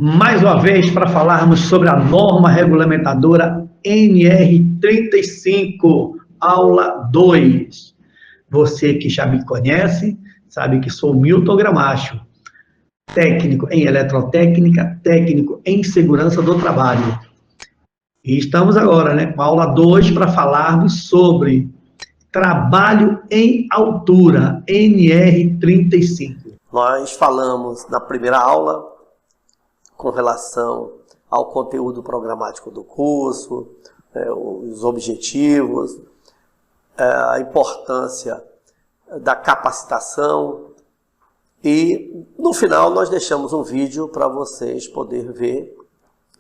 mais uma vez para falarmos sobre a norma regulamentadora NR35, aula 2. Você que já me conhece, sabe que sou Milton Gramacho, técnico em eletrotécnica, técnico em segurança do trabalho. E estamos agora, com a aula 2 para falarmos sobre trabalho em altura, NR35. Nós falamos na primeira aula com relação ao conteúdo programático do curso, os objetivos, a importância da capacitação e no final nós deixamos um vídeo para vocês poderem ver,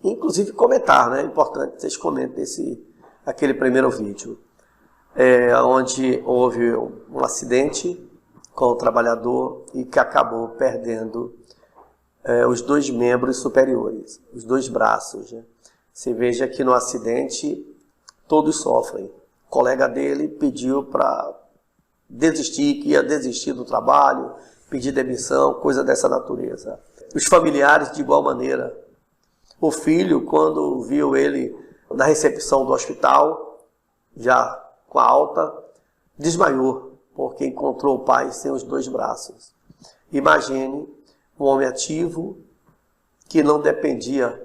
inclusive comentar, É importante que vocês comentem aquele primeiro vídeo, onde houve um acidente com o trabalhador e que acabou perdendo os dois membros superiores, os dois braços. Você veja que no acidente todos sofrem. O colega dele pediu para desistir, que ia desistir do trabalho, pedir demissão, coisa dessa natureza. Os familiares de igual maneira. O filho, quando viu ele na recepção do hospital, já com a alta, desmaiou, porque encontrou o pai sem os dois braços. Imagine um homem ativo que não dependia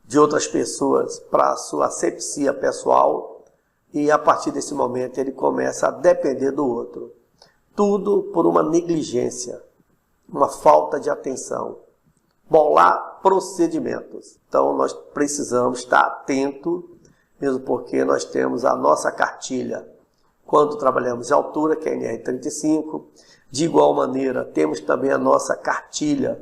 de outras pessoas para a sua asepsia pessoal e a partir desse momento ele começa a depender do outro. Tudo por uma negligência, uma falta de atenção. Bolar procedimentos. Então nós precisamos estar atentos, mesmo porque nós temos a nossa cartilha quando trabalhamos em altura, que é a NR35. De igual maneira, temos também a nossa cartilha,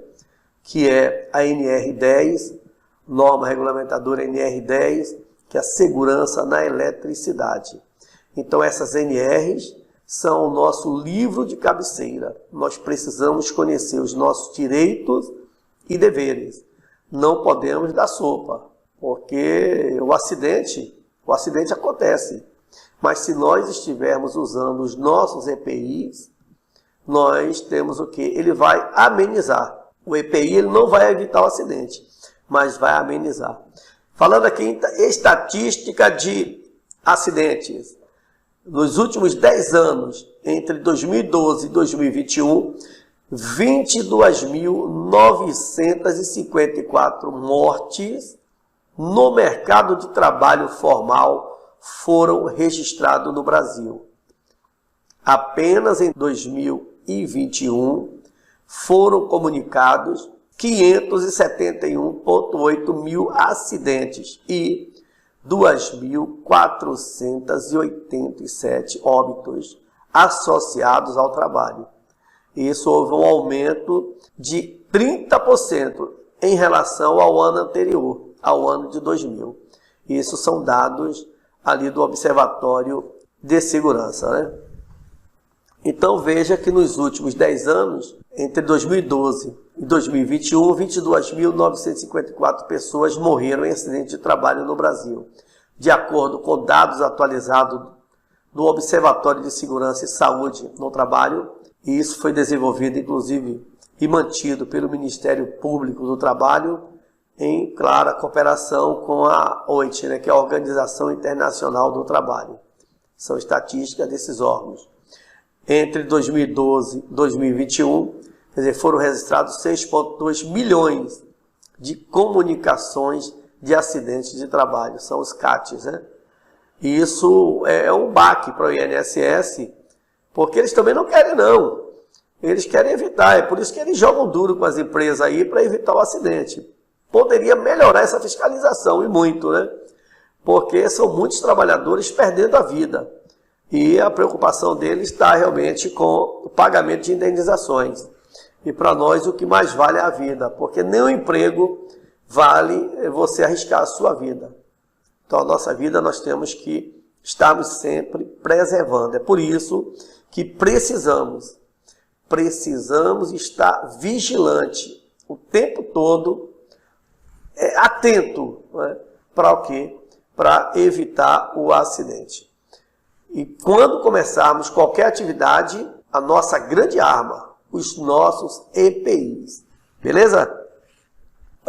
que é a NR10, norma regulamentadora NR10, que é a segurança na eletricidade. Então essas NRs são o nosso livro de cabeceira. Nós precisamos conhecer os nossos direitos e deveres. Não podemos dar sopa, porque o acidente acontece. Mas se nós estivermos usando os nossos EPIs, nós temos o quê? Ele vai amenizar. O EPI ele não vai evitar o acidente, mas vai amenizar. Falando aqui em estatística de acidentes, nos últimos 10 anos, entre 2012 e 2021, 22.954 mortes no mercado de trabalho formal foram registrados no Brasil. Apenas em 2021 foram comunicados 571,8 mil acidentes e 2.487 óbitos associados ao trabalho. Isso houve um aumento de 30% em relação ao ano anterior, ao ano de 2000. Isso são dados ali do Observatório de Segurança, Então veja que nos últimos 10 anos, entre 2012 e 2021, 22.954 pessoas morreram em acidente de trabalho no Brasil. De acordo com dados atualizados do Observatório de Segurança e Saúde no Trabalho, e isso foi desenvolvido, inclusive, e mantido pelo Ministério Público do Trabalho, em clara cooperação com a OIT, que é a Organização Internacional do Trabalho. São estatísticas desses órgãos. Entre 2012 e 2021, foram registrados 6,2 milhões de comunicações de acidentes de trabalho, são os CATs. E isso é um baque para o INSS, porque eles também não querem não. Eles querem evitar, é por isso que eles jogam duro com as empresas aí para evitar o acidente. Poderia melhorar essa fiscalização, e muito, Porque são muitos trabalhadores perdendo a vida. E a preocupação deles está realmente com o pagamento de indenizações. E para nós o que mais vale é a vida, porque nenhum emprego vale você arriscar a sua vida. Então a nossa vida nós temos que estarmos sempre preservando. É por isso que precisamos estar vigilante o tempo todo, atento, para o quê? Para evitar o acidente. E quando começarmos qualquer atividade, a nossa grande arma, os nossos EPIs. Beleza?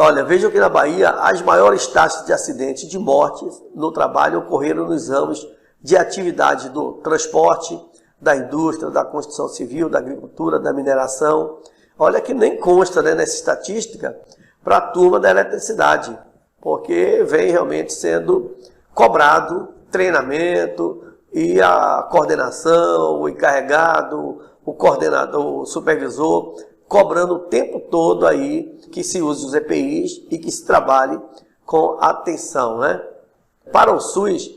Olha, vejam que na Bahia as maiores taxas de acidentes e de mortes no trabalho ocorreram nos ramos de atividade do transporte, da indústria, da construção civil, da agricultura, da mineração. Olha que nem consta, né, nessa estatística para a turma da eletricidade, porque vem realmente sendo cobrado treinamento e a coordenação, o encarregado, o coordenador, o supervisor, cobrando o tempo todo aí que se use os EPIs e que se trabalhe com atenção, né? Para o SUS,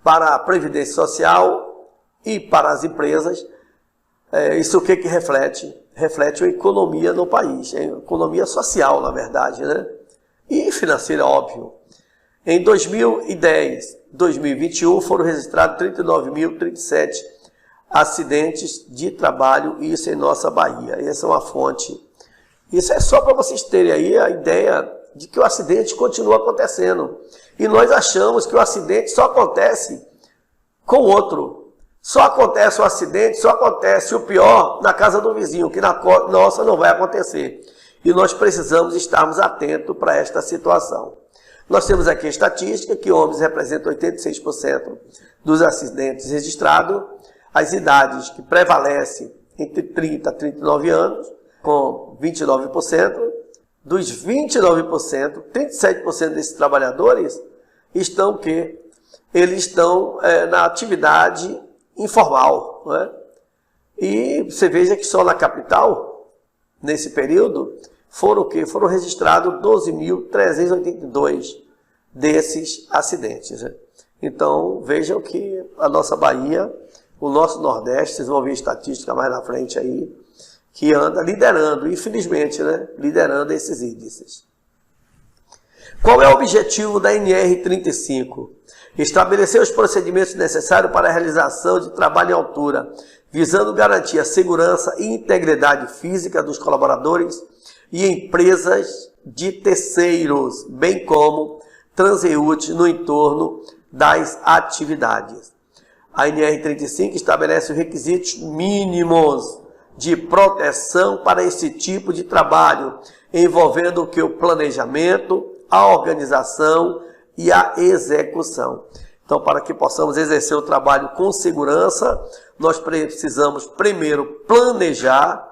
para a Previdência Social e para as empresas, isso o que reflete? Reflete a economia no país, a economia social, na verdade, né? E financeira, óbvio. Em 2010, 2021, foram registrados 39.037 acidentes de trabalho, isso em nossa Bahia. Essa é uma fonte. Isso é só para vocês terem aí a ideia de que o acidente continua acontecendo. E nós achamos que o acidente só acontece com o outro. Só acontece o acidente, só acontece o pior na casa do vizinho, que na nossa não vai acontecer. E nós precisamos estarmos atentos para esta situação. Nós temos aqui a estatística que homens representam 86% dos acidentes registrados, as idades que prevalecem entre 30 a 39 anos, com 29%. Dos 29%, 37% desses trabalhadores estão que eles estão na atividade informal, né? E você veja que só na capital, nesse período, foram o quê? Foram registrados 12.382 desses acidentes, né? Então, vejam que a nossa Bahia, o nosso Nordeste, vocês vão ver estatística mais na frente aí, que anda liderando, infelizmente, né? Liderando esses índices. Qual é o objetivo da NR35? Estabelecer os procedimentos necessários para a realização de trabalho em altura, visando garantir a segurança e integridade física dos colaboradores e empresas de terceiros, bem como transeúntes no entorno das atividades. A NR35 estabelece os requisitos mínimos de proteção para esse tipo de trabalho, envolvendo o que? O planejamento, a organização e a execução. Então, para que possamos exercer o trabalho com segurança, nós precisamos primeiro planejar,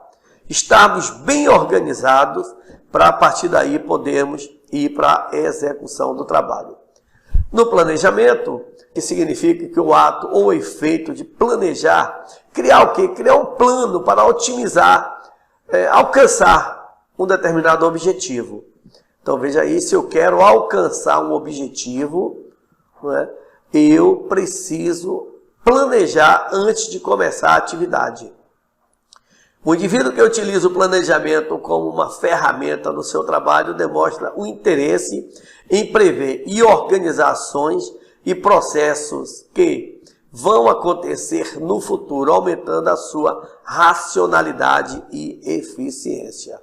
estarmos bem organizados, para a partir daí podermos ir para a execução do trabalho. No planejamento, que significa que o ato ou o efeito de planejar, criar o quê? Criar um plano para otimizar, alcançar um determinado objetivo. Então veja aí, se eu quero alcançar um objetivo, né, eu preciso planejar antes de começar a atividade. O indivíduo que utiliza o planejamento como uma ferramenta no seu trabalho demonstra o interesse em prever e organizar ações e processos que vão acontecer no futuro, aumentando a sua racionalidade e eficiência.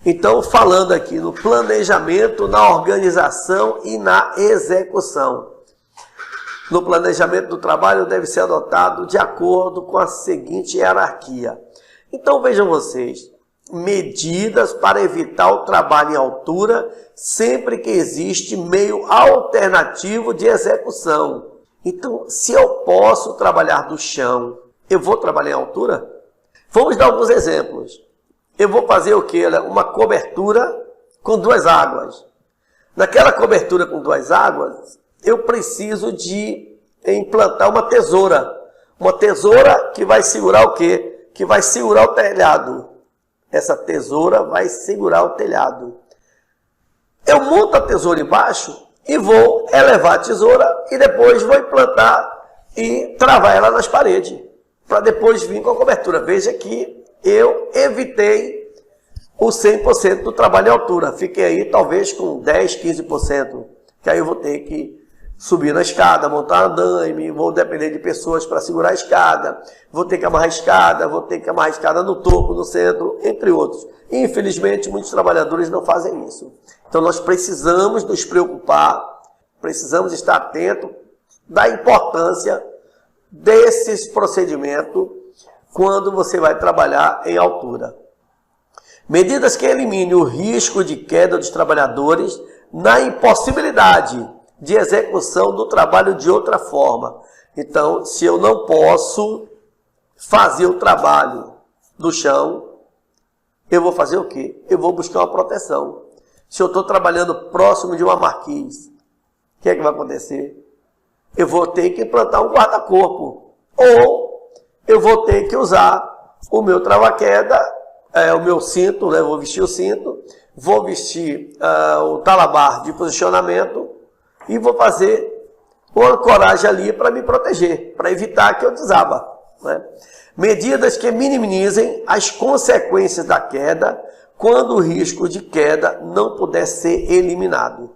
Então, falando aqui no planejamento, na organização e na execução. No planejamento do trabalho deve ser adotado de acordo com a seguinte hierarquia. Então, vejam vocês, medidas para evitar o trabalho em altura sempre que existe meio alternativo de execução. Então, se eu posso trabalhar do chão, eu vou trabalhar em altura? Vamos dar alguns exemplos. Eu vou fazer o quê? Uma cobertura com duas águas. Naquela cobertura com duas águas, eu preciso de implantar uma tesoura. Uma tesoura que vai segurar o quê? Que vai segurar o telhado. Essa tesoura vai segurar o telhado. Eu monto a tesoura embaixo e vou elevar a tesoura e depois vou implantar e travar ela nas paredes. Para depois vir com a cobertura. Veja que eu evitei o 100% do trabalho em altura. Fiquei aí talvez com 10, 15%. Que aí eu vou ter que subir na escada, montar andaime, vou depender de pessoas para segurar a escada, vou ter que amarrar a escada no topo, no centro, entre outros. Infelizmente, muitos trabalhadores não fazem isso. Então, nós precisamos nos preocupar, precisamos estar atentos da importância desses procedimentos quando você vai trabalhar em altura. Medidas que eliminem o risco de queda dos trabalhadores na impossibilidade de execução do trabalho de outra forma. Então, se eu não posso fazer o trabalho do chão, eu vou fazer o quê? Eu vou buscar uma proteção. Se eu estou trabalhando próximo de uma marquise, o que é que vai acontecer? Eu vou ter que implantar um guarda-corpo. Ou eu vou ter que usar o meu trava-queda, o meu cinto, né? Vou vestir o cinto, vou vestir o talabar de posicionamento e vou fazer uma ancoragem ali para me proteger, para evitar que eu desaba, né? Medidas que minimizem as consequências da queda quando o risco de queda não puder ser eliminado.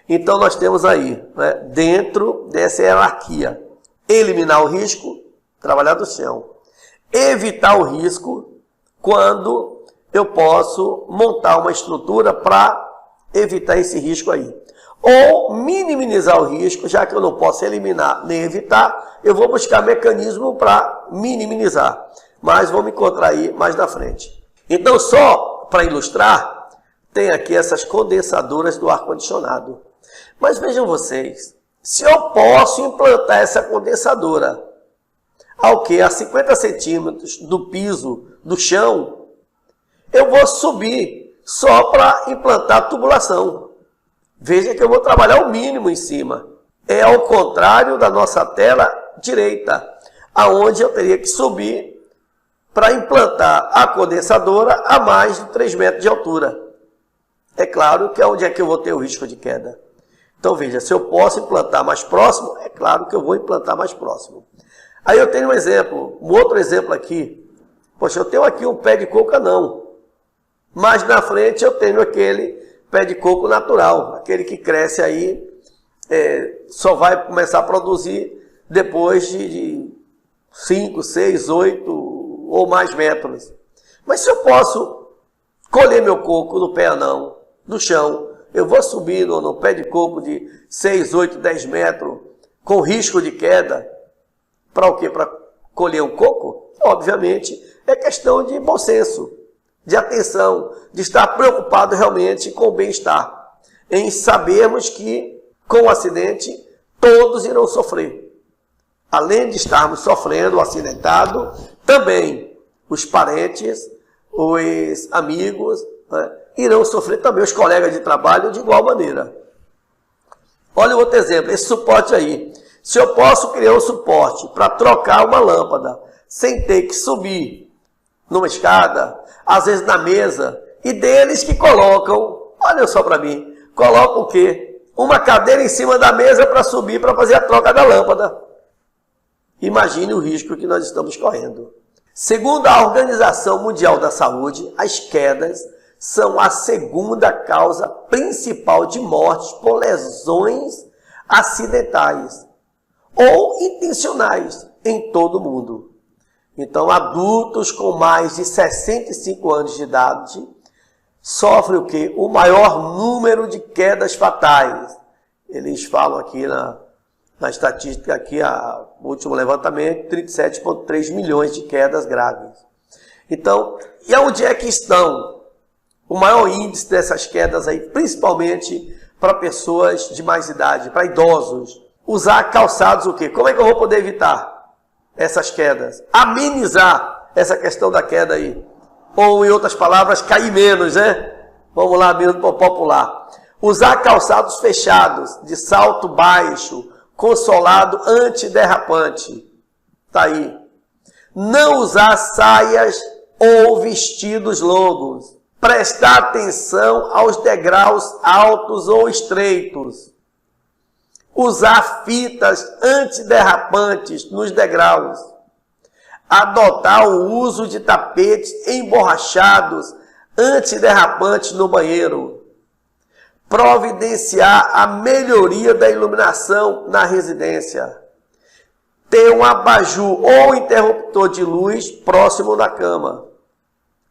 Então nós temos aí, né, dentro dessa hierarquia, eliminar o risco, trabalhar do chão. Evitar o risco quando eu posso montar uma estrutura para evitar esse risco aí. Ou minimizar o risco, já que eu não posso eliminar nem evitar, eu vou buscar mecanismo para minimizar. Mas vou me encontrar aí mais na frente. Então, só para ilustrar, tem aqui essas condensadoras do ar-condicionado. Mas vejam vocês, se eu posso implantar essa condensadora ao que? A 50 centímetros do piso, do chão, eu vou subir só para implantar a tubulação. Veja que eu vou trabalhar o mínimo em cima. É ao contrário da nossa tela direita, aonde eu teria que subir para implantar a condensadora a mais de 3 metros de altura. É claro que é onde é que eu vou ter o risco de queda. Então veja, se eu posso implantar mais próximo, é claro que eu vou implantar mais próximo. Aí eu tenho um exemplo, um outro exemplo aqui. Poxa, eu tenho aqui um pé de coco anão, mas na frente eu tenho aquele pé de coco natural, aquele que cresce aí, só vai começar a produzir depois de 5, 6, 8 ou mais metros. Mas se eu posso colher meu coco no pé anão, no chão, eu vou subir no pé de coco de 6, 8, 10 metros, com risco de queda, para o quê? Para colher um coco? Obviamente, é questão de bom senso, de atenção, de estar preocupado realmente com o bem-estar, em sabermos que, com o acidente, todos irão sofrer. Além de estarmos sofrendo o acidentado, também os parentes, os amigos, né, irão sofrer também, os colegas de trabalho, de igual maneira. Olha o outro exemplo, esse suporte aí. Se eu posso criar um suporte para trocar uma lâmpada, sem ter que subir numa escada, às vezes na mesa, e deles que colocam, olha só para mim, colocam o quê? Uma cadeira em cima da mesa para subir, para fazer a troca da lâmpada. Imagine o risco que nós estamos correndo. Segundo a Organização Mundial da Saúde, as quedas são a segunda causa principal de mortes por lesões acidentais ou intencionais em todo o mundo. Então, adultos com mais de 65 anos de idade sofrem o quê? O maior número de quedas fatais. Eles falam aqui na estatística, aqui, o último levantamento, 37,3 milhões de quedas graves. Então, e onde é que estão o maior índice dessas quedas aí, principalmente para pessoas de mais idade, para idosos? Usar calçados o quê? Como é que eu vou poder evitar essas quedas? Amenizar essa questão da queda aí. Ou, em outras palavras, cair menos, né? Vamos lá, mesmo para o popular. Usar calçados fechados, de salto baixo, com solado antiderrapante. Tá aí. Não usar saias ou vestidos longos. Prestar atenção aos degraus altos ou estreitos. Usar fitas antiderrapantes nos degraus. Adotar o uso de tapetes emborrachados antiderrapantes no banheiro. Providenciar a melhoria da iluminação na residência. Ter um abajur ou interruptor de luz próximo da cama.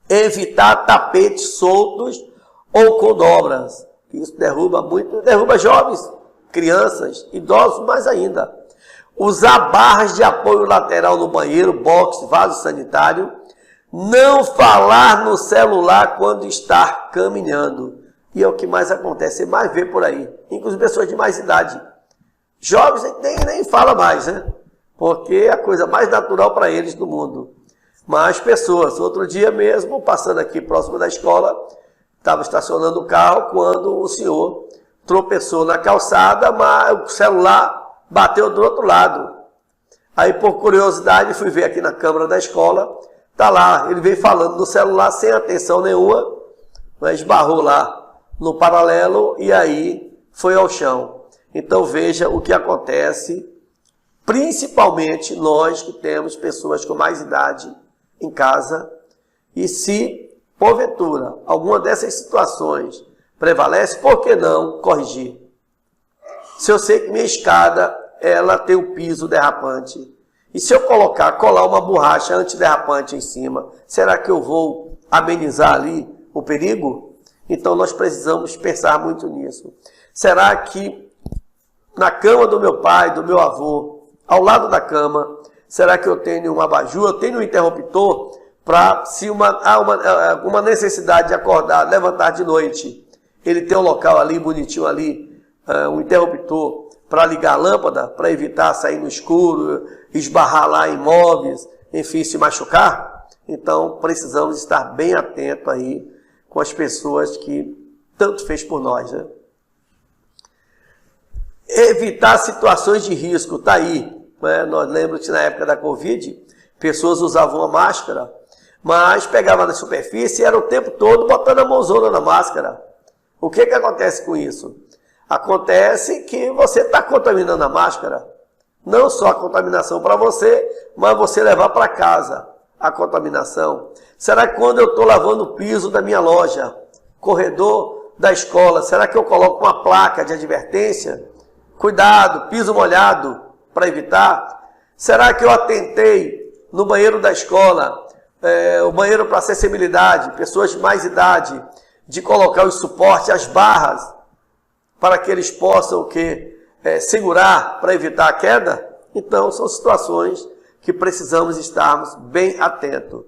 Evitar tapetes soltos ou com dobras. Isso derruba muito, derruba jovens, crianças, idosos mais ainda. Usar barras de apoio lateral no banheiro, box, vaso sanitário, Não falar no celular quando está caminhando. E é o que mais acontece, você mais vê por aí. Inclusive pessoas de mais idade. Jovens nem fala mais, né? Porque é a coisa mais natural para eles do mundo. Mas pessoas, outro dia mesmo, passando aqui próximo da escola, estava estacionando o carro quando o senhor tropeçou na calçada, mas o celular bateu do outro lado. Aí, por curiosidade, fui ver aqui na câmera da escola, tá lá, ele veio falando no celular sem atenção nenhuma, mas esbarrou lá no paralelo e aí foi ao chão. Então veja o que acontece, principalmente nós que temos pessoas com mais idade em casa, e se porventura alguma dessas situações prevalece, por que não corrigir? Se eu sei que minha escada ela tem o piso derrapante, e se eu colar uma borracha antiderrapante em cima, será que eu vou amenizar ali o perigo? Então nós precisamos pensar muito nisso. Será que na cama do meu pai, do meu avô, ao lado da cama, será que eu tenho um abajur, eu tenho um interruptor para, se há uma necessidade de acordar, levantar de noite, ele tem um local ali, bonitinho ali, um interruptor para ligar a lâmpada, para evitar sair no escuro, esbarrar lá em móveis, enfim, se machucar? Então precisamos estar bem atentos aí com as pessoas que tanto fez por nós, né? Evitar situações de risco, está aí. Né? Nós lembramos que na época da Covid, pessoas usavam a máscara, mas pegavam na superfície e era o tempo todo botando a mãozona na máscara. O que acontece com isso? Acontece que você está contaminando a máscara. Não só a contaminação para você, mas você levar para casa a contaminação. Será que quando eu estou lavando o piso da minha loja, corredor da escola, será que eu coloco uma placa de advertência? Cuidado, piso molhado, para evitar. Será que eu atentei no banheiro da escola, o banheiro para acessibilidade, pessoas de mais idade, de colocar os suportes, as barras, para que eles possam segurar para evitar a queda? Então, são situações que precisamos estarmos bem atentos.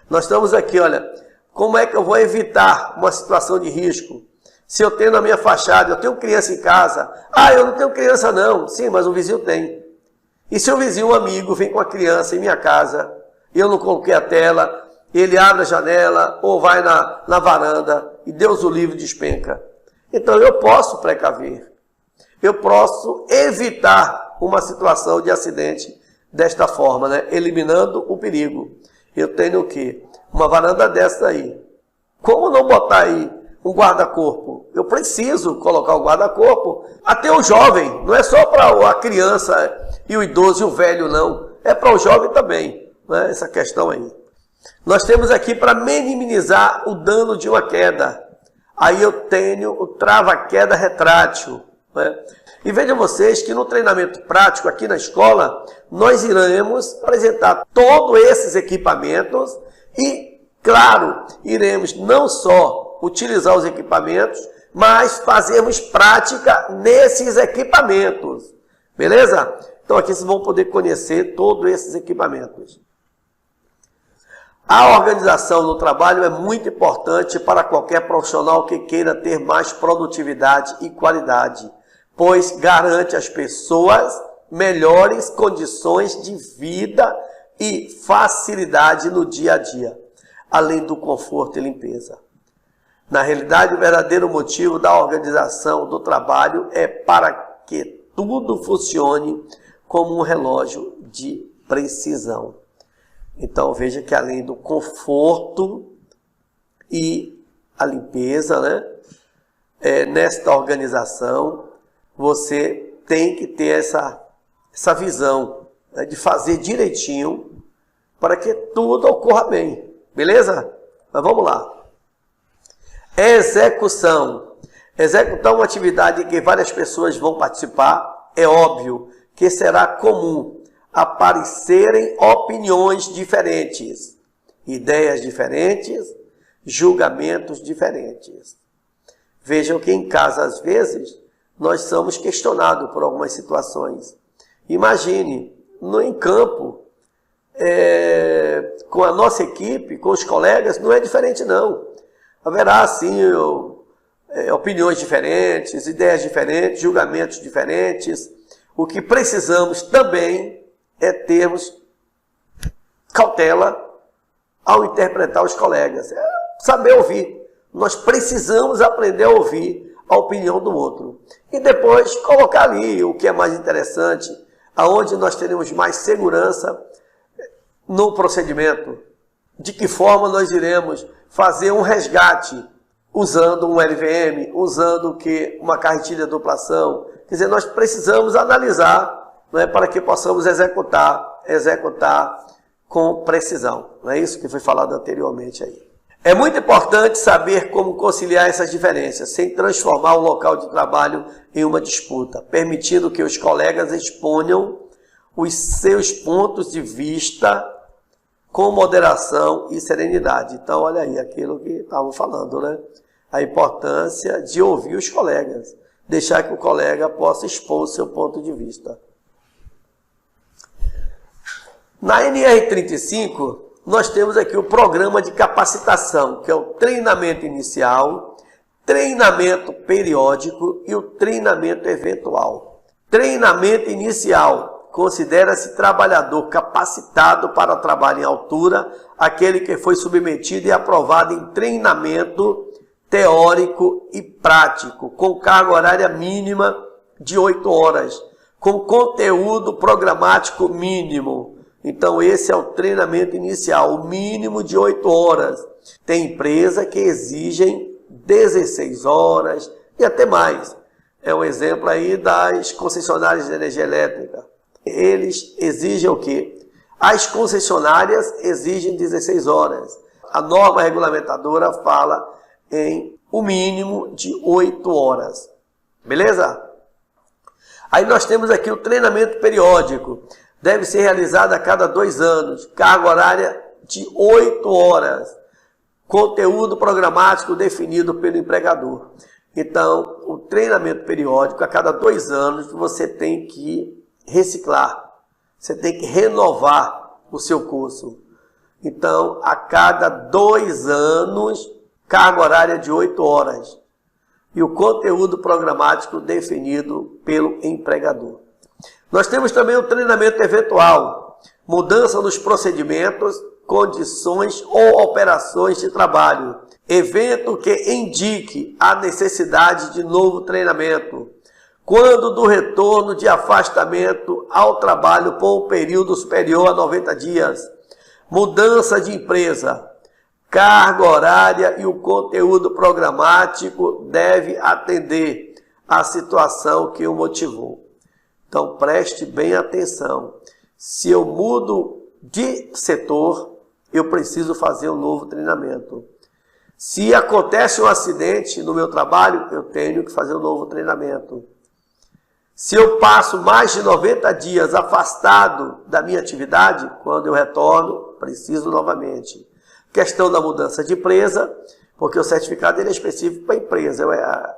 Nós estamos aqui, olha, como é que eu vou evitar uma situação de risco? Se eu tenho na minha fachada, eu tenho criança em casa. Ah, eu não tenho criança não. Sim, mas o vizinho tem. E se o vizinho, um amigo, vem com a criança em minha casa, eu não coloquei a tela, ele abre a janela ou vai na varanda e Deus o livre despenca. Então eu posso precaver. Eu posso evitar uma situação de acidente desta forma, né? Eliminando o perigo. Eu tenho o quê? Uma varanda dessa aí. Como não botar aí um guarda-corpo? Eu preciso colocar o guarda-corpo. Até o jovem, não é só para a criança e o idoso e o velho, não. É para o jovem também, né? Essa questão aí. Nós temos aqui para minimizar o dano de uma queda. Aí eu tenho o trava-queda retrátil, né? E vejam vocês que no treinamento prático aqui na escola, nós iremos apresentar todos esses equipamentos e, claro, iremos não só utilizar os equipamentos, mas fazermos prática nesses equipamentos. Beleza? Então aqui vocês vão poder conhecer todos esses equipamentos. A organização do trabalho é muito importante para qualquer profissional que queira ter mais produtividade e qualidade, pois garante às pessoas melhores condições de vida e facilidade no dia a dia, além do conforto e limpeza. Na realidade, o verdadeiro motivo da organização do trabalho é para que tudo funcione como um relógio de precisão. Então veja que além do conforto e a limpeza, né, nesta organização, você tem que ter essa visão, né, de fazer direitinho para que tudo ocorra bem. Beleza? Mas vamos lá. Execução. Executar uma atividade em que várias pessoas vão participar, é óbvio que será comum aparecerem opiniões diferentes, ideias diferentes, julgamentos diferentes. Vejam que em casa, às vezes, nós somos questionados por algumas situações. Imagine, em campo, com a nossa equipe, com os colegas, não é diferente não. Haverá, sim, opiniões diferentes, ideias diferentes, julgamentos diferentes. O que precisamos também é termos cautela ao interpretar os colegas. É saber ouvir. Nós precisamos aprender a ouvir a opinião do outro. E depois colocar ali o que é mais interessante, aonde nós teremos mais segurança no procedimento. De que forma nós iremos fazer um resgate usando um LVM, usando uma carretilha de duplação. Quer dizer, nós precisamos analisar, não é, para que possamos executar com precisão. Não é isso que foi falado anteriormente aí. É muito importante saber como conciliar essas diferenças, sem transformar o local de trabalho em uma disputa, permitindo que os colegas exponham os seus pontos de vista com moderação e serenidade. Então, olha aí, aquilo que estavam falando, né? A importância de ouvir os colegas, deixar que o colega possa expor o seu ponto de vista. Na NR35, nós temos aqui o programa de capacitação, que é o treinamento inicial, treinamento periódico e o treinamento eventual. Treinamento inicial. Considera-se trabalhador capacitado para trabalho em altura, aquele que foi submetido e aprovado em treinamento teórico e prático, com carga horária mínima de 8 horas, com conteúdo programático mínimo. Então esse é o treinamento inicial, o mínimo de 8 horas. Tem empresa que exigem 16 horas e até mais. É um exemplo aí das concessionárias de energia elétrica. Eles exigem o quê? As concessionárias exigem 16 horas. A norma regulamentadora fala em o mínimo de 8 horas. Beleza? Aí nós temos aqui o treinamento periódico. Deve ser realizado a cada 2 anos. Carga horária de 8 horas. Conteúdo programático definido pelo empregador. Então, o treinamento periódico, a cada 2 anos, você tem que reciclar, você tem que renovar o seu curso. Então, a cada 2 anos, carga horária de 8 horas. E o conteúdo programático definido pelo empregador. Nós temos também o treinamento eventual, mudança nos procedimentos, condições ou operações de trabalho. Evento que indique a necessidade de novo treinamento. Quando do retorno de afastamento ao trabalho por um período superior a 90 dias. Mudança de empresa. Carga horária e o conteúdo programático deve atender à situação que o motivou. Então preste bem atenção. Se eu mudo de setor, eu preciso fazer um novo treinamento. Se acontece um acidente no meu trabalho, eu tenho que fazer um novo treinamento. Se eu passo mais de 90 dias afastado da minha atividade, quando eu retorno, preciso novamente. Questão da mudança de empresa, porque o certificado ele é específico para a empresa.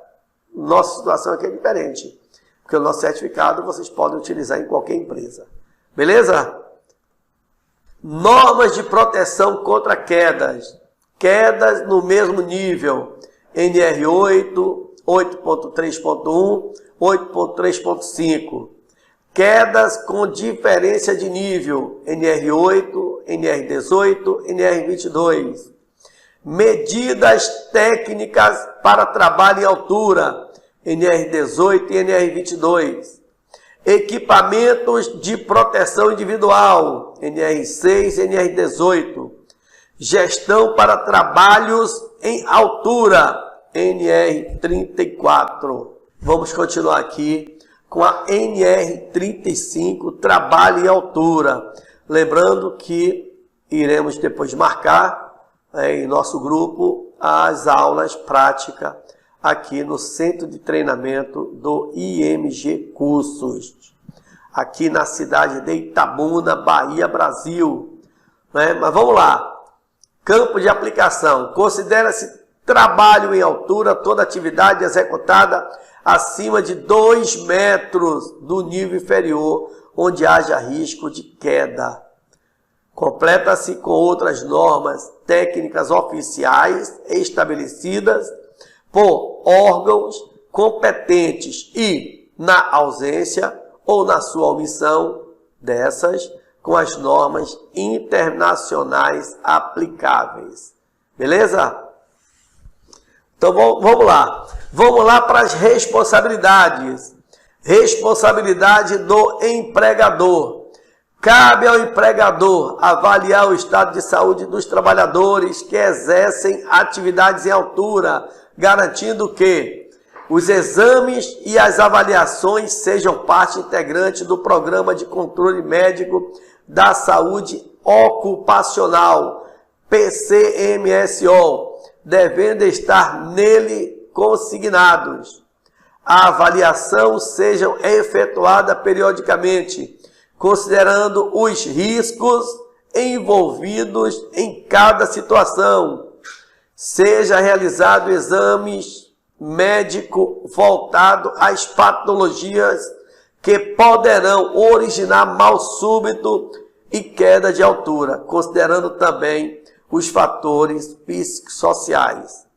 Nossa situação aqui é diferente, porque o nosso certificado vocês podem utilizar em qualquer empresa. Beleza? Normas de proteção contra quedas. Quedas no mesmo nível. NR8, 8.3.1, 8.3.5. Quedas com diferença de nível. NR8, NR18, NR22. Medidas técnicas para trabalho em altura. NR18 e NR22. Equipamentos de proteção individual. NR6 e NR18. Gestão para trabalhos em altura. NR34. Vamos continuar aqui com a NR35, trabalho em altura. Lembrando que iremos depois marcar em nosso grupo as aulas práticas aqui no Centro de Treinamento do IMG Cursos, aqui na cidade de Itabuna, Bahia, Brasil. Mas vamos lá. Campo de aplicação. Considera-se trabalho em altura toda atividade executada acima de 2 metros do nível inferior, onde haja risco de queda. Completa-se com outras normas técnicas oficiais estabelecidas por órgãos competentes e, na ausência ou na sua omissão dessas, com as normas internacionais aplicáveis. Beleza? Então vamos lá. Vamos lá para as responsabilidades. Responsabilidade do empregador. Cabe ao empregador avaliar o estado de saúde dos trabalhadores que exercem atividades em altura, garantindo que os exames e as avaliações sejam parte integrante do programa de controle médico da saúde ocupacional, PCMSO, devendo estar nele consignados. A avaliação seja efetuada periodicamente, considerando os riscos envolvidos em cada situação. Seja realizado exames médico voltado às patologias que poderão originar mal súbito e queda de altura, considerando também os fatores psicossociais.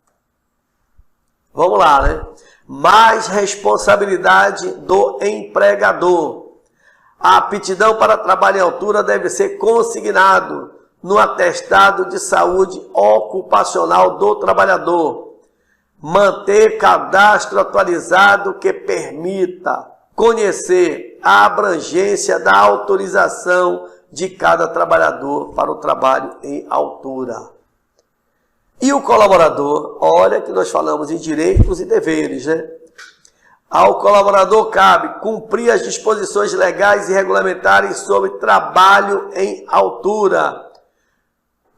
Vamos lá, né? Mais responsabilidade do empregador. A aptidão para trabalho em altura deve ser consignado no atestado de saúde ocupacional do trabalhador. Manter cadastro atualizado que permita conhecer a abrangência da autorização de cada trabalhador para o trabalho em altura. E o colaborador, olha que nós falamos em direitos e deveres, né? Ao colaborador cabe cumprir as disposições legais e regulamentares sobre trabalho em altura,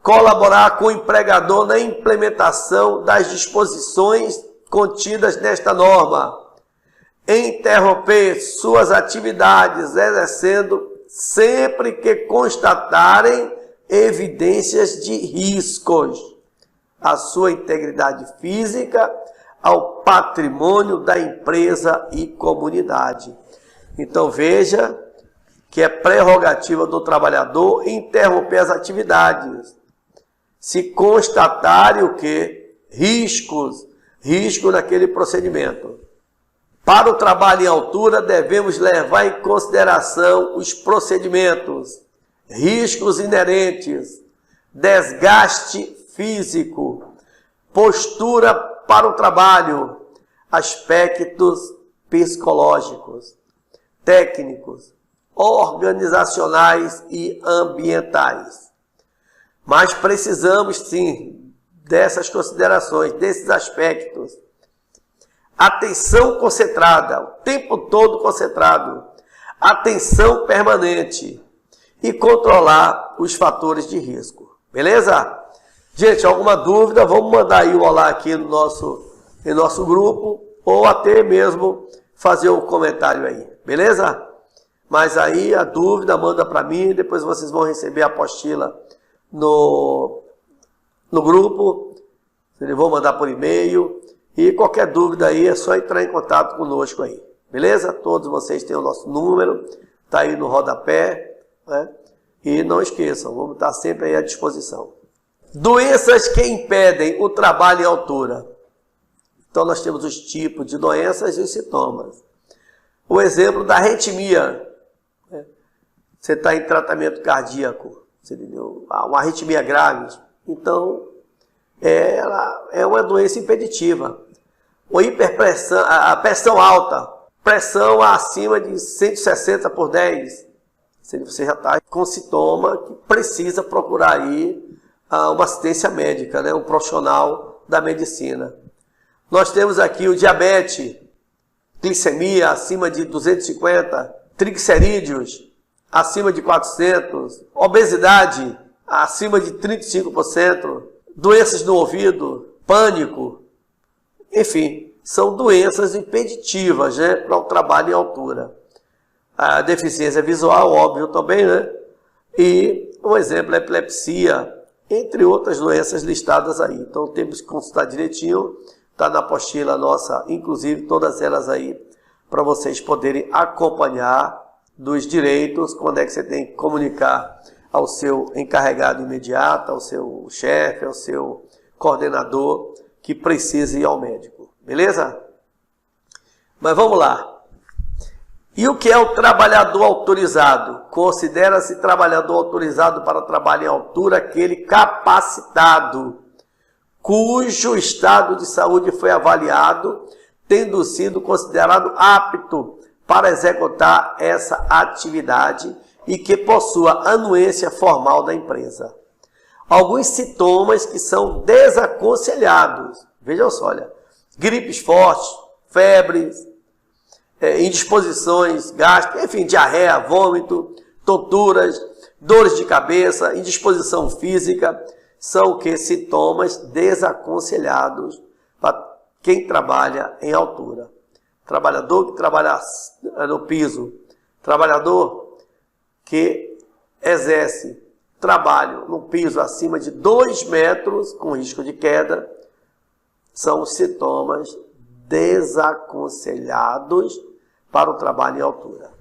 colaborar com o empregador na implementação das disposições contidas nesta norma, interromper suas atividades exercendo sempre que constatarem evidências de riscos à sua integridade física, ao patrimônio da empresa e comunidade. Então veja que é prerrogativa do trabalhador interromper as atividades, se constatarem o que? Risco naquele procedimento. Para o trabalho em altura, devemos levar em consideração os procedimentos, riscos inerentes, desgaste físico, postura para o trabalho, aspectos psicológicos, técnicos, organizacionais e ambientais. Mas precisamos sim dessas considerações, desses aspectos. Atenção concentrada, o tempo todo concentrado, atenção permanente e controlar os fatores de risco. Beleza? Gente, alguma dúvida, vamos mandar aí o olá aqui no nosso grupo ou até mesmo fazer um comentário aí, beleza? Mas aí a dúvida manda para mim, depois vocês vão receber a apostila no grupo, eles vão mandar por e-mail. E qualquer dúvida aí é só entrar em contato conosco aí, beleza? Todos vocês têm o nosso número, tá aí no rodapé, né? E não esqueçam, vamos estar sempre aí à disposição. Doenças que impedem o trabalho em altura. Então nós temos os tipos de doenças e os sintomas. O exemplo da arritmia. Você está em tratamento cardíaco, você entendeu? Uma arritmia grave. Então, ela é uma doença impeditiva. Ou hiperpressão, a pressão alta, pressão acima de 160 por 10. Você já está com sintoma que precisa procurar aí uma assistência médica, né? Um profissional da medicina. Nós temos aqui o diabetes, glicemia acima de 250, triglicerídeos acima de 400, obesidade acima de 35%, doenças no ouvido, pânico, enfim, são doenças impeditivas, né, para o trabalho em altura. A deficiência visual, óbvio também, né? E um exemplo é epilepsia, entre outras doenças listadas aí. Então temos que consultar direitinho, está na apostila nossa, inclusive todas elas aí, para vocês poderem acompanhar dos direitos, quando é que você tem que comunicar ao seu encarregado imediato, ao seu chefe, ao seu coordenador que precisa ir ao médico. Beleza? Mas vamos lá. E o que é o trabalhador autorizado? Considera-se trabalhador autorizado para trabalho em altura aquele capacitado, cujo estado de saúde foi avaliado, tendo sido considerado apto para executar essa atividade e que possua anuência formal da empresa. Alguns sintomas que são desaconselhados. Vejam só, olha, gripes fortes, febres, indisposições gástricas, enfim, diarreia, vômito, tonturas, dores de cabeça, indisposição física, são o que? Sintomas desaconselhados para quem trabalha em altura. Trabalhador que trabalha no piso, trabalhador que exerce trabalho no piso acima de 2 metros com risco de queda, são sintomas desaconselhados para o trabalho em altura.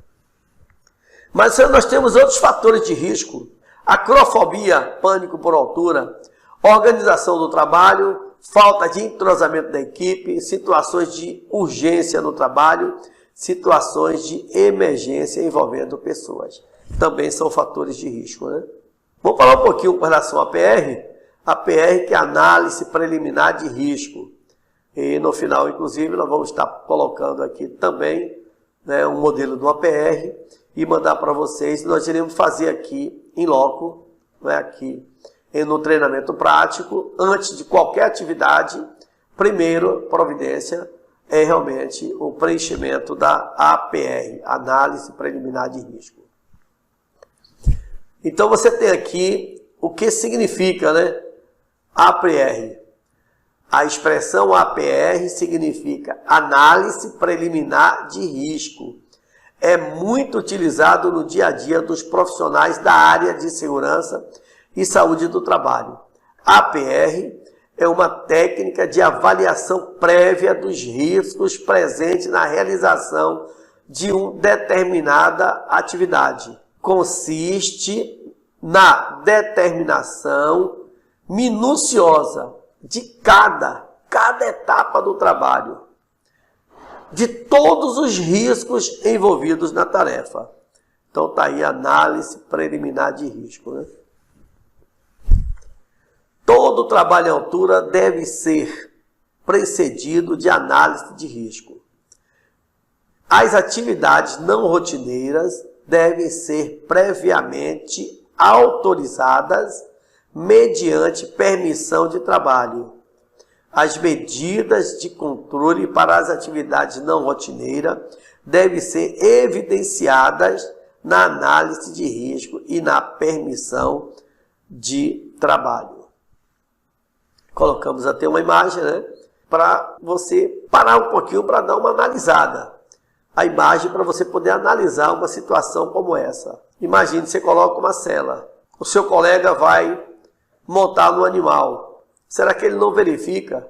Mas nós temos outros fatores de risco: acrofobia, pânico por altura, organização do trabalho, falta de entrosamento da equipe, situações de urgência no trabalho, situações de emergência envolvendo pessoas. Também são fatores de risco, né? Vamos falar um pouquinho com relação à PR. A PR, que é a análise preliminar de risco. E no final, inclusive, nós vamos estar colocando aqui também, né, um modelo de uma PR e mandar para vocês. Nós iremos fazer aqui em loco, né, aqui no treinamento prático, antes de qualquer atividade. Primeiro, providência é realmente o preenchimento da APR, Análise Preliminar de Risco. Então você tem aqui o que significa, né, APR. A expressão APR significa Análise Preliminar de Risco. É muito utilizado no dia a dia dos profissionais da área de segurança e saúde do trabalho. APR é uma técnica de avaliação prévia dos riscos presentes na realização de uma determinada atividade. Consiste na determinação minuciosa de cada etapa do trabalho, de todos os riscos envolvidos na tarefa. Então está aí a análise preliminar de risco, né? Todo trabalho em altura deve ser precedido de análise de risco. As atividades não rotineiras devem ser previamente autorizadas mediante permissão de trabalho. As medidas de controle para as atividades não rotineiras devem ser evidenciadas na análise de risco e na permissão de trabalho. Colocamos até uma imagem, né, para você parar um pouquinho para dar uma analisada. A imagem para você poder analisar uma situação como essa. Imagine, você coloca uma cela. O seu colega vai montar no animal. Será que ele não verifica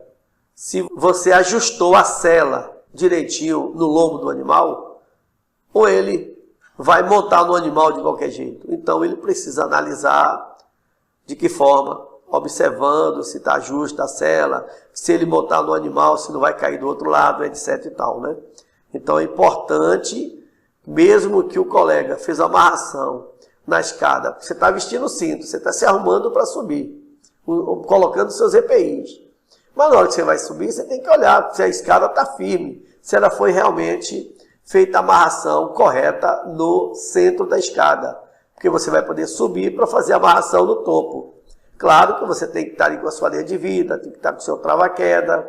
se você ajustou a sela direitinho no lombo do animal? Ou ele vai montar no animal de qualquer jeito? Então ele precisa analisar de que forma, observando se está justa a sela, se ele botar no animal, se não vai cair do outro lado, etc e tal, né? Então é importante, mesmo que o colega fez a amarração na escada, você está vestindo o cinto, você está se arrumando para subir, colocando seus EPIs. Mas na hora que você vai subir, você tem que olhar se a escada está firme, se ela foi realmente feita a amarração correta no centro da escada, porque você vai poder subir para fazer a amarração no topo. Claro que você tem que estar ali com a sua linha de vida, tem que estar com o seu trava-queda,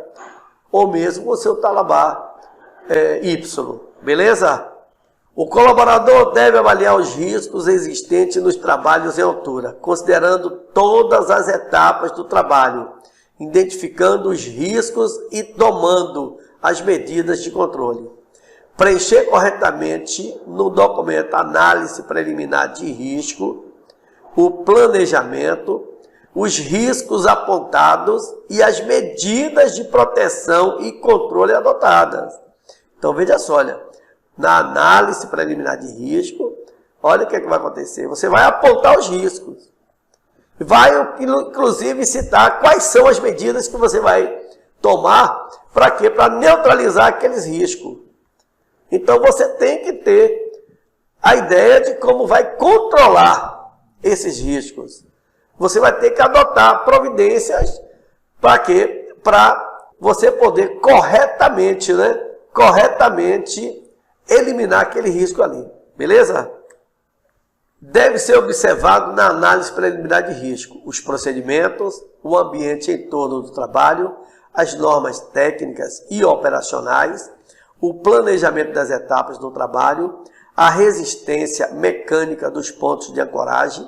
ou mesmo com o seu talabar Y, beleza? O colaborador deve avaliar os riscos existentes nos trabalhos em altura, considerando todas as etapas do trabalho, identificando os riscos e tomando as medidas de controle. Preencher corretamente no documento Análise Preliminar de Risco, o planejamento, os riscos apontados e as medidas de proteção e controle adotadas. Então veja só, olha, na análise preliminar de risco, olha o que vai acontecer. Você vai apontar os riscos. Vai, inclusive, citar quais são as medidas que você vai tomar para quê? Para neutralizar aqueles riscos. Então, você tem que ter a ideia de como vai controlar esses riscos. Você vai ter que adotar providências para quê? Para você poder corretamente, corretamente eliminar aquele risco ali. Beleza? Deve ser observado na análise preliminar de risco os procedimentos, o ambiente em torno do trabalho, as normas técnicas e operacionais, o planejamento das etapas do trabalho, a resistência mecânica dos pontos de ancoragem,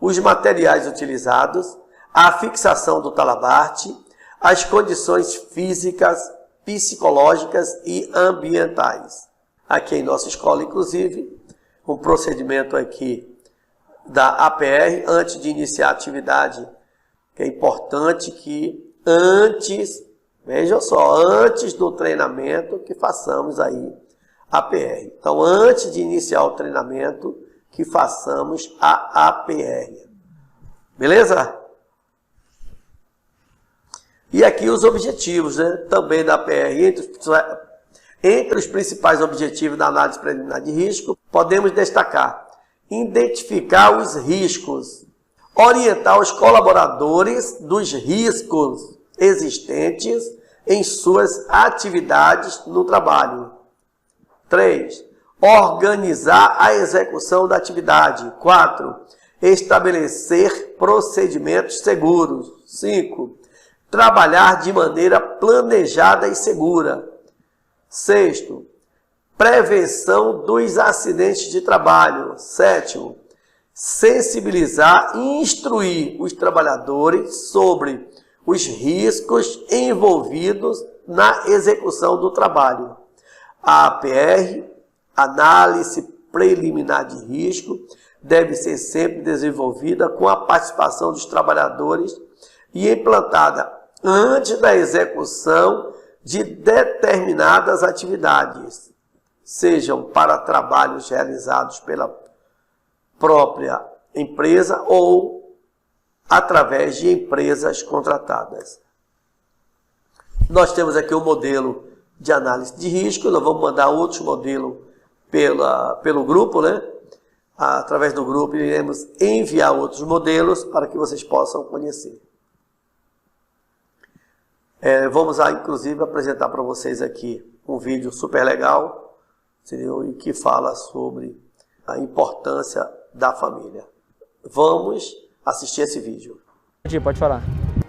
os materiais utilizados, a fixação do talabarte, as condições físicas, psicológicas e ambientais. Aqui em nossa escola, inclusive, um procedimento aqui da APR, antes de iniciar a atividade, que é importante que antes, vejam só, antes do treinamento que façamos aí APR. Então, antes de iniciar o treinamento, que façamos a APR. Beleza? E aqui os objetivos, também da APR. Entre os principais objetivos da análise preliminar de risco, podemos destacar: identificar os riscos, orientar os colaboradores dos riscos existentes em suas atividades no trabalho. 3. Organizar a execução da atividade. 4. Estabelecer procedimentos seguros. 5. Trabalhar de maneira planejada e segura. 6. Prevenção dos acidentes de trabalho. 7. Sensibilizar e instruir os trabalhadores sobre os riscos envolvidos na execução do trabalho. A APR, análise preliminar de risco, deve ser sempre desenvolvida com a participação dos trabalhadores e implantada antes da execução de determinadas atividades, sejam para trabalhos realizados pela própria empresa ou através de empresas contratadas. Nós temos aqui um modelo de análise de risco, nós vamos mandar outros modelos pelo grupo, Através do grupo iremos enviar outros modelos para que vocês possam conhecer. Vamos inclusive apresentar para vocês aqui um vídeo super legal, e que fala sobre a importância da família. Vamos assistir esse vídeo. Pode falar.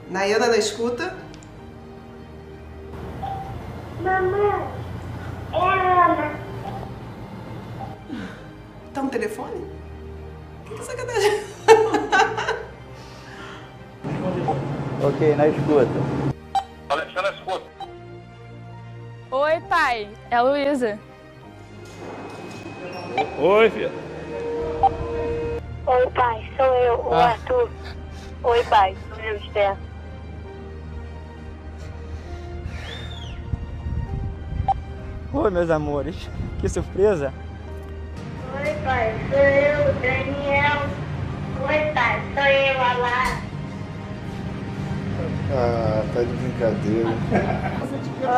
Nayana na escuta. Mamãe, é a Ana. Tá no telefone? Que sacanagem. Ok, na escuta. Alexandre, escuta. Oi, pai. É a Luísa. Oi, filha. Oi, pai, sou eu, o Arthur. Oi, pai, sou eu, Esther. Oi, meus amores. Que surpresa. Oi, pai, sou eu, Daniel. Oi, pai, sou eu, Alá. Ah, tá de brincadeira.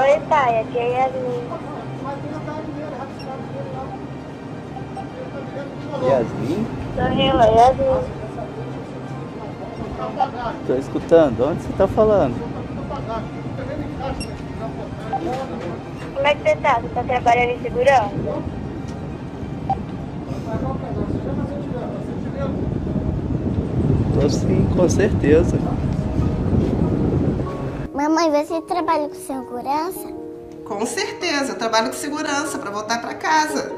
Oi, pai, aqui é Yasmin. Yasmin? Sou eu, Yasmin. Tô escutando. Onde você tá falando? Como é que você tá? Você tá trabalhando em segurança? Tô sim, com certeza. Mamãe, você trabalha com segurança? Com certeza, eu trabalho com segurança para voltar para casa.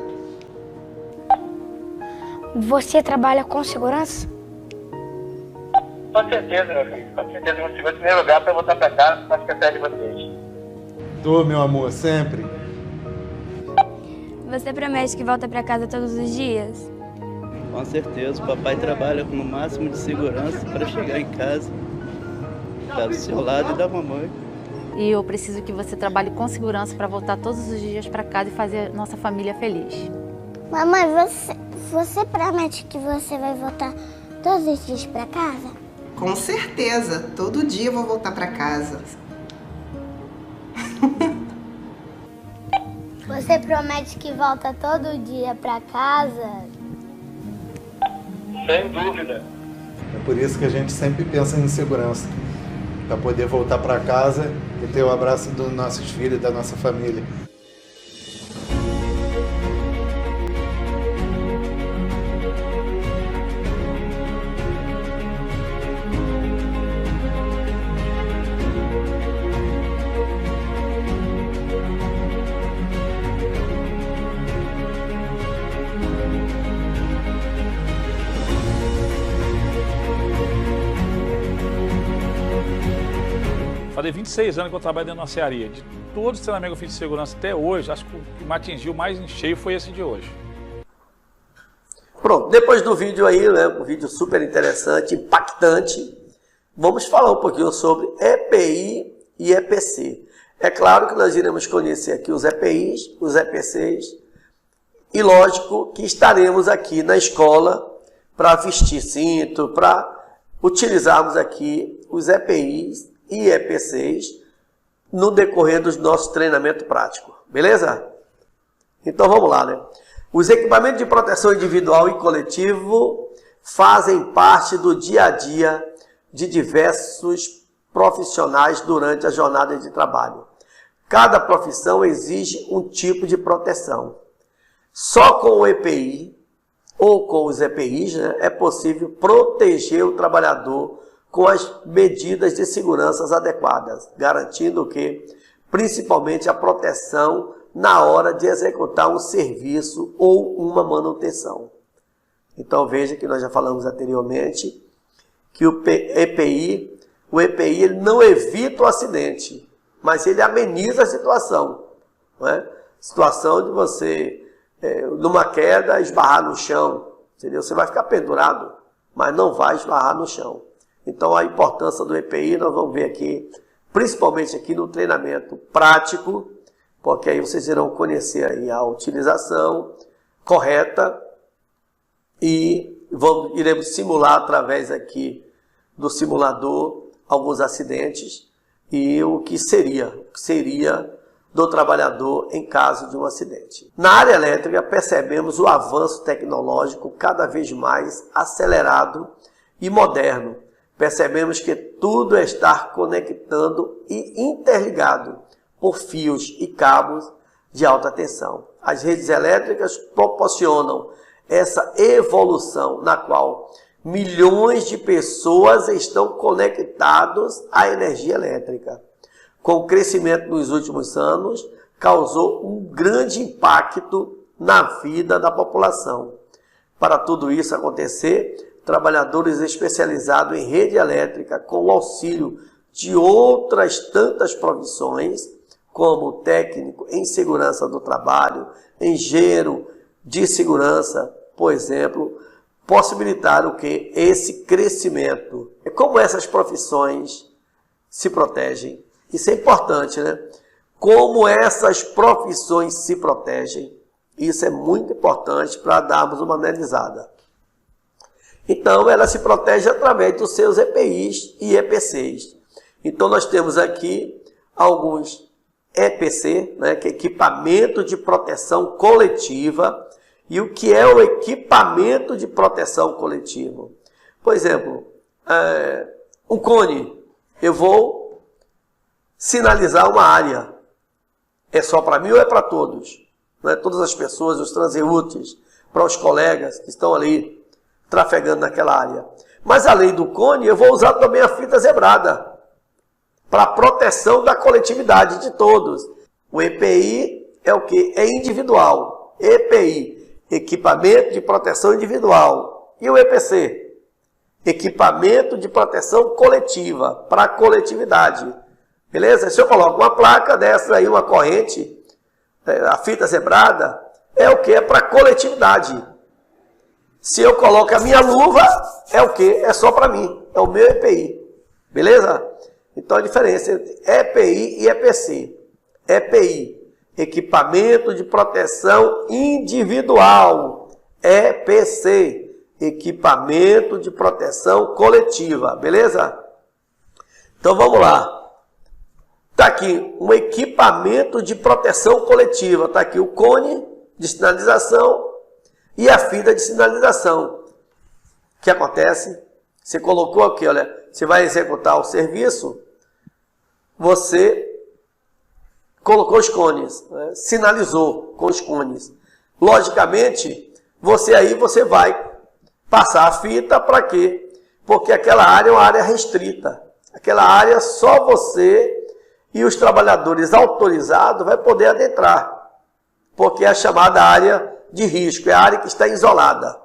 Você trabalha com segurança? Com certeza, meu filho. Com certeza. Eu vou em primeiro lugar para voltar para casa para esquecer de vocês. Tô, meu amor, sempre. Você promete que volta pra casa todos os dias? Com certeza, o papai trabalha com o máximo de segurança para chegar em casa, estar do seu lado e da mamãe. E eu preciso que você trabalhe com segurança para voltar todos os dias para casa e fazer nossa família feliz. Mamãe, você promete que você vai voltar todos os dias para casa? Com certeza, todo dia eu vou voltar para casa. Você promete que volta todo dia para casa? Sem dúvida. É por isso que a gente sempre pensa em segurança, para poder voltar para casa e ter o abraço dos nossos filhos e da nossa família. Falei 26 anos que eu trabalho dentro de uma cearia. De todos os treinamentos que eu fiz de segurança até hoje, acho que o que me atingiu mais em cheio foi esse de hoje. Pronto, depois do vídeo aí, né, um vídeo super interessante, impactante, vamos falar um pouquinho sobre EPI e EPC. É claro que nós iremos conhecer aqui os EPIs, os EPCs, e lógico que estaremos aqui na escola para vestir cinto, para utilizarmos aqui os EPIs e EPCs no decorrer do nosso treinamento prático, beleza? Então vamos lá, né? Os equipamentos de proteção individual e coletivo fazem parte do dia a dia de diversos profissionais durante a jornada de trabalho. Cada profissão exige um tipo de proteção. Só com o EPI ou com os EPIs, né, é possível proteger o trabalhador com as medidas de segurança adequadas, garantindo que, principalmente, a proteção na hora de executar um serviço ou uma manutenção. Então veja que nós já falamos anteriormente que o EPI ele não evita o acidente, mas ele ameniza a situação. Não é? Situação de você, numa queda, esbarrar no chão, entendeu? Você vai ficar pendurado, mas não vai esbarrar no chão. Então a importância do EPI nós vamos ver aqui, principalmente aqui no treinamento prático, porque aí vocês irão conhecer aí a utilização correta e iremos simular através aqui do simulador alguns acidentes e o que seria do trabalhador em caso de um acidente. Na área elétrica percebemos o avanço tecnológico cada vez mais acelerado e moderno. Percebemos que tudo está conectando e interligado por fios e cabos de alta tensão. As redes elétricas proporcionam essa evolução na qual milhões de pessoas estão conectados à energia elétrica. Com o crescimento nos últimos anos, causou um grande impacto na vida da população. Para tudo isso acontecer, trabalhadores especializados em rede elétrica, com o auxílio de outras tantas profissões, como técnico em segurança do trabalho, engenheiro de segurança, por exemplo, possibilitaram o que? Esse crescimento. É como essas profissões se protegem. Isso é importante, né? Como essas profissões se protegem. Isso é muito importante para darmos uma analisada. Então, ela se protege através dos seus EPIs e EPCs. Então, nós temos aqui alguns EPC, né, que é equipamento de proteção coletiva. E o que é o equipamento de proteção coletiva? Por exemplo, um cone. Eu vou sinalizar uma área. É só para mim ou é para todos? Não é? Todas as pessoas, os transeúntes, para os colegas que estão ali trafegando naquela área. Mas além do cone, eu vou usar também a fita zebrada para proteção da coletividade de todos. O EPI é o que? É individual. EPI, equipamento de proteção individual. E o EPC? Equipamento de proteção coletiva, para a coletividade. Beleza? Se eu coloco uma placa dessa aí, uma corrente, a fita zebrada, é o que? É para a coletividade. Se eu coloco a minha luva, é o que? É só para mim. É o meu EPI. Beleza? Então a diferença entre EPI e EPC. EPI, Equipamento de proteção individual, EPC. Equipamento de proteção coletiva, beleza? Então vamos lá. Está aqui um equipamento de proteção coletiva. Está aqui o cone de sinalização e a fita de sinalização. O que acontece? Você colocou aqui, olha, você vai executar o serviço, você colocou os cones, né? Sinalizou com os cones. Logicamente, você vai passar a fita para quê? Porque aquela área é uma área restrita. Aquela área só você e os trabalhadores autorizados vai poder adentrar. Porque é a chamada área de risco, é a área que está isolada.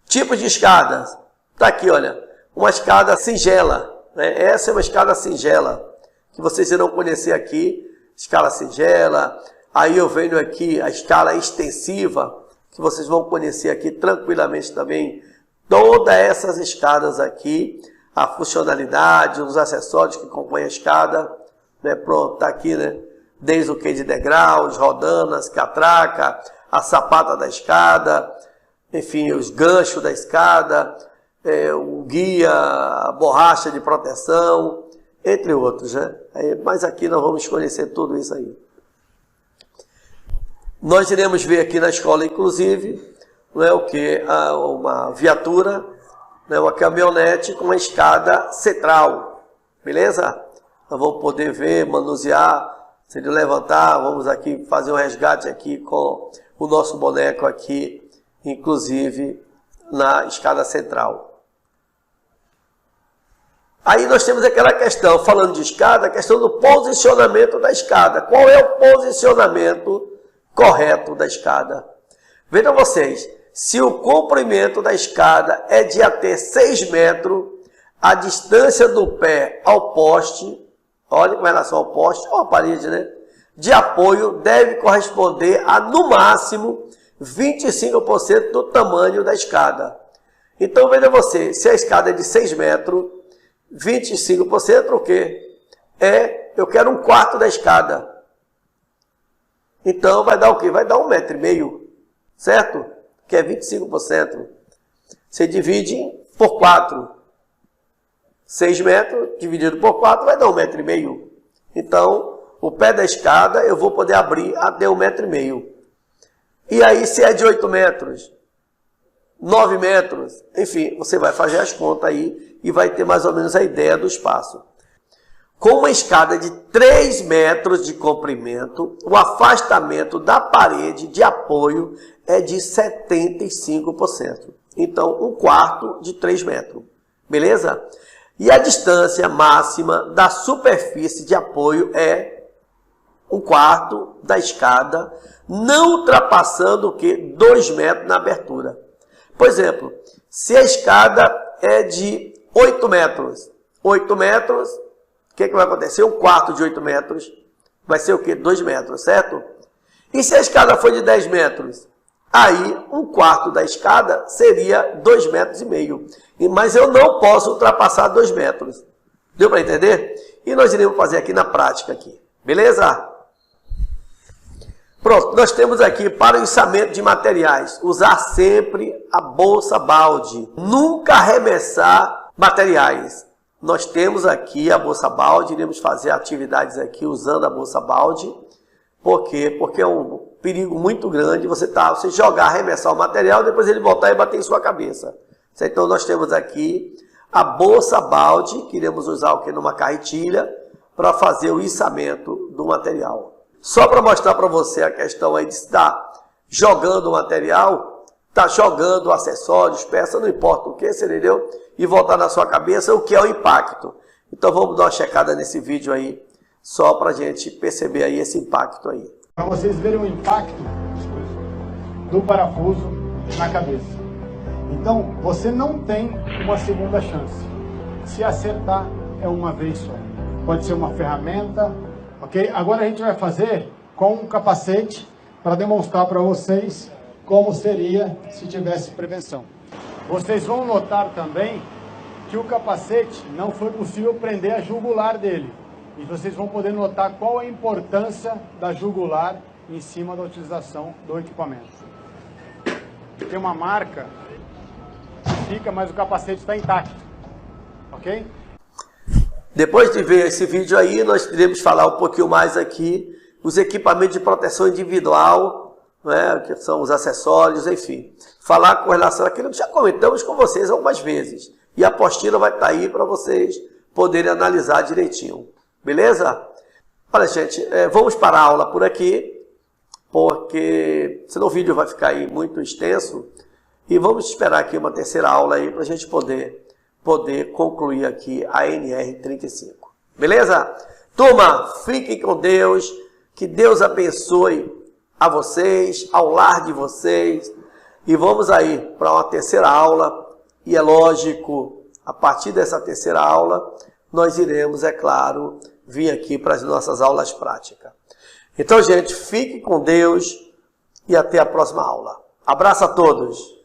Tipos de escadas. Está aqui, olha, uma escada singela. Né? Essa é uma escada singela, que vocês irão conhecer aqui. Escala singela. Aí eu venho aqui a escala extensiva, que vocês vão conhecer aqui tranquilamente também. Todas essas escadas aqui, a funcionalidade, os acessórios que compõem a escada, né? Pronto, está aqui, né? Desde o que de degraus, rodanas, catraca, a sapata da escada, enfim, os ganchos da escada, o guia, a borracha de proteção, entre outros, né? Mas aqui nós vamos conhecer tudo isso aí. Nós iremos ver aqui na escola, inclusive, não é o que? Uma viatura, né? Uma caminhonete com uma escada central, beleza? Nós vamos poder ver, manusear, se ele levantar, vamos aqui fazer um resgate aqui com o nosso boneco aqui, inclusive na escada central. Aí nós temos aquela questão, falando de escada, a questão do posicionamento da escada. Qual é o posicionamento correto da escada? Vejam vocês, se o comprimento da escada é de até 6 metros, a distância do pé ao poste, olha com relação ao poste, ou à parede, né? De apoio deve corresponder a, no máximo, 25% do tamanho da escada. Então, veja você, se a escada é de 6 metros, 25% o quê? Eu quero 1/4 da escada. Então, vai dar o quê? Vai dar 1,5 metro, certo? Que é 25%. Você divide por 4. 6 metros dividido por 4 vai dar 1,5 metro. Então, o pé da escada eu vou poder abrir até 1,5 metro. E aí, se é de 8 metros, 9 metros, enfim, você vai fazer as contas aí e vai ter mais ou menos a ideia do espaço. Com uma escada de 3 metros de comprimento, o afastamento da parede de apoio é de 75%. Então, 1/4 de 3 metros. Beleza? E a distância máxima da superfície de apoio é 1/4 da escada, não ultrapassando o que? 2 metros na abertura. Por exemplo, se a escada é de 8 metros, 8 metros, o que vai acontecer? 1/4 de 8 metros vai ser o quê? 2 metros, certo? E se a escada for de 10 metros? Aí, 1/4 da escada seria 2,5 metros. Mas eu não posso ultrapassar 2 metros. Deu para entender? E nós iremos fazer aqui na prática, aqui. Beleza? Pronto, nós temos aqui para o içamento de materiais, usar sempre a bolsa balde. Nunca arremessar materiais. Nós temos aqui a bolsa balde, iremos fazer atividades aqui usando a bolsa balde. Por quê? Porque é um perigo muito grande você jogar, arremessar o material, depois ele voltar e bater em sua cabeça. Então nós temos aqui a bolsa balde, que iremos usar o que? Numa carretilha, para fazer o içamento do material. Só para mostrar para você a questão aí de estar jogando o material, está jogando acessórios, peças, não importa o que, você entendeu? E voltar na sua cabeça o que é o impacto. Então vamos dar uma checada nesse vídeo aí, só para a gente perceber aí esse impacto aí. Para vocês verem o impacto do parafuso na cabeça. Então, você não tem uma segunda chance. Se acertar, é uma vez só. Pode ser uma ferramenta, ok? Agora a gente vai fazer com um capacete para demonstrar para vocês como seria se tivesse prevenção. Vocês vão notar também que o capacete não foi possível prender a jugular dele. E vocês vão poder notar qual é a importância da jugular em cima da utilização do equipamento. Tem uma marca que fica, mas o capacete está intacto, ok? Depois de ver esse vídeo aí, nós iremos falar um pouquinho mais aqui os equipamentos de proteção individual, né, que são os acessórios, enfim. Falar com relação àquilo que já comentamos com vocês algumas vezes. E a apostila vai estar aí para vocês poderem analisar direitinho. Beleza? Olha, gente, vamos parar a aula por aqui, porque senão o vídeo vai ficar aí muito extenso. E vamos esperar aqui uma terceira aula aí para a gente poder concluir aqui a NR35. Beleza? Turma, fiquem com Deus. Que Deus abençoe a vocês, ao lar de vocês. E vamos aí para uma terceira aula. E é lógico, a partir dessa terceira aula, nós iremos, é claro, vir aqui para as nossas aulas práticas. Então, gente, fiquem com Deus e até a próxima aula. Abraço a todos!